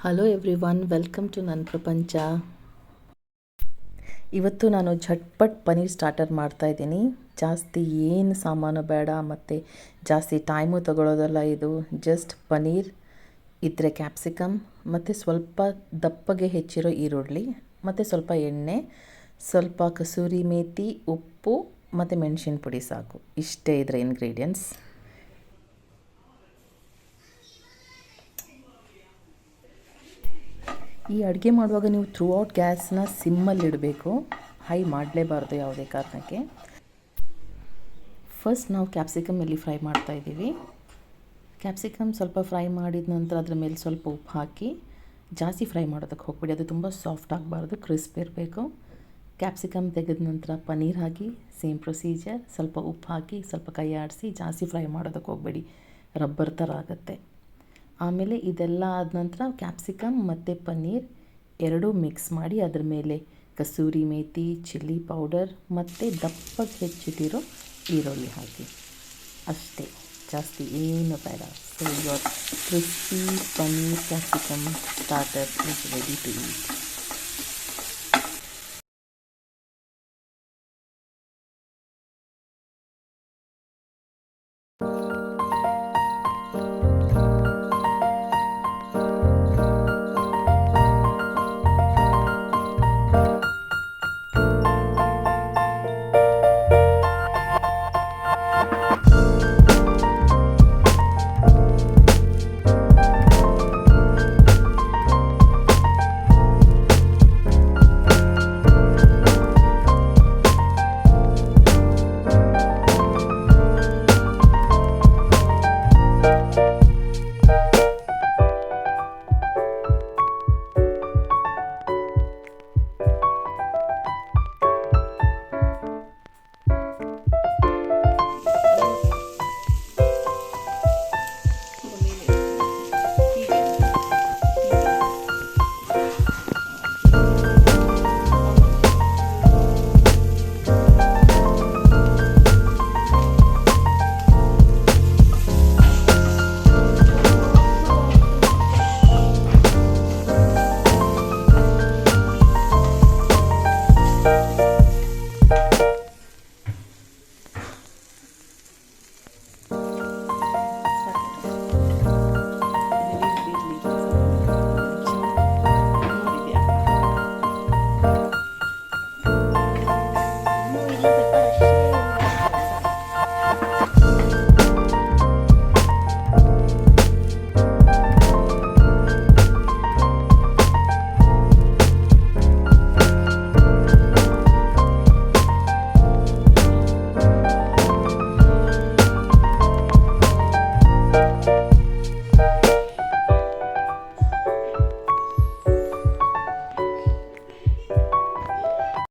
Hello everyone, welcome to ನನ್ನ ಪ್ರಪಂಚ. ಇವತ್ತು ನಾನು ಝಟ್ಪಟ್ ಪನ್ನೀರ್ ಸ್ಟಾರ್ಟರ್ ಮಾಡ್ತಾಯಿದ್ದೀನಿ. ಜಾಸ್ತಿ ಏನು ಸಾಮಾನು ಬೇಡ ಮತ್ತು ಜಾಸ್ತಿ ಟೈಮು ತಗೊಳ್ಳೋದಲ್ಲ. ಇದು ಜಸ್ಟ್ ಪನ್ನೀರ್ ಇದ್ದರೆ ಕ್ಯಾಪ್ಸಿಕಮ್ ಮತ್ತು ಸ್ವಲ್ಪ ದಪ್ಪಗೆ ಹೆಚ್ಚಿರೋ ಈರುಳ್ಳಿ ಮತ್ತು ಸ್ವಲ್ಪ ಎಣ್ಣೆ, ಸ್ವಲ್ಪ ಕಸೂರಿ ಮೇಥಿ, ಉಪ್ಪು ಮತ್ತು ಮೆಣಸಿನ ಪುಡಿ ಸಾಕು. ಇಷ್ಟೇ ಇದರ ಇಂಗ್ರೀಡಿಯೆಂಟ್ಸ್. ಈ ಅಡುಗೆ ಮಾಡುವಾಗ ನೀವು ಥ್ರೂ ಔಟ್ ಗ್ಯಾಸ್ನ ಸಿಮ್ಮಲ್ಲಿಡಬೇಕು, ಹೈ ಮಾಡಲೇಬಾರ್ದು ಯಾವುದೇ ಕಾರಣಕ್ಕೆ. ಫಸ್ಟ್ ನಾವು ಕ್ಯಾಪ್ಸಿಕಮ್ ಇಲ್ಲಿ ಫ್ರೈ ಮಾಡ್ತಾಯಿದ್ದೀವಿ. ಕ್ಯಾಪ್ಸಿಕಮ್ ಸ್ವಲ್ಪ ಫ್ರೈ ಮಾಡಿದ ನಂತರ ಅದರ ಮೇಲೆ ಸ್ವಲ್ಪ ಉಪ್ಪು ಹಾಕಿ, ಜಾಸ್ತಿ ಫ್ರೈ ಮಾಡೋದಕ್ಕೆ ಹೋಗ್ಬಿಡಿ, ಅದು ತುಂಬ ಸಾಫ್ಟ್ ಆಗಬಾರ್ದು, ಕ್ರಿಸ್ಪ್ ಇರಬೇಕು. ಕ್ಯಾಪ್ಸಿಕಮ್ ತೆಗೆದ ನಂತರ ಪನ್ನೀರ್ ಹಾಕಿ, ಸೇಮ್ ಪ್ರೊಸೀಜರ್, ಸ್ವಲ್ಪ ಉಪ್ಪು ಹಾಕಿ ಸ್ವಲ್ಪ ಕೈ ಆಡಿಸಿ, ಜಾಸ್ತಿ ಫ್ರೈ ಮಾಡೋದಕ್ಕೆ ಹೋಗಬೇಡಿ, ರಬ್ಬರ್ ಥರ ಆಗುತ್ತೆ. ಆಮೇಲೆ ಇದೆಲ್ಲ ಆದ ನಂತರ ಕ್ಯಾಪ್ಸಿಕಮ್ ಮತ್ತು ಪನ್ನೀರ್ ಎರಡೂ ಮಿಕ್ಸ್ ಮಾಡಿ ಅದರ ಮೇಲೆ ಕಸೂರಿ ಮೇಥಿ, ಚಿಲ್ಲಿ ಪೌಡರ್ ಮತ್ತು ದಪ್ಪಗೆ ಹೆಚ್ಚಿಟ್ಟಿರೋ ಈರುಳ್ಳಿ ಹಾಕಿ. ಅಷ್ಟೇ, ಜಾಸ್ತಿ ಏನು ಬೇಡ. So your crispy paneer capsicum starter is ready to heat.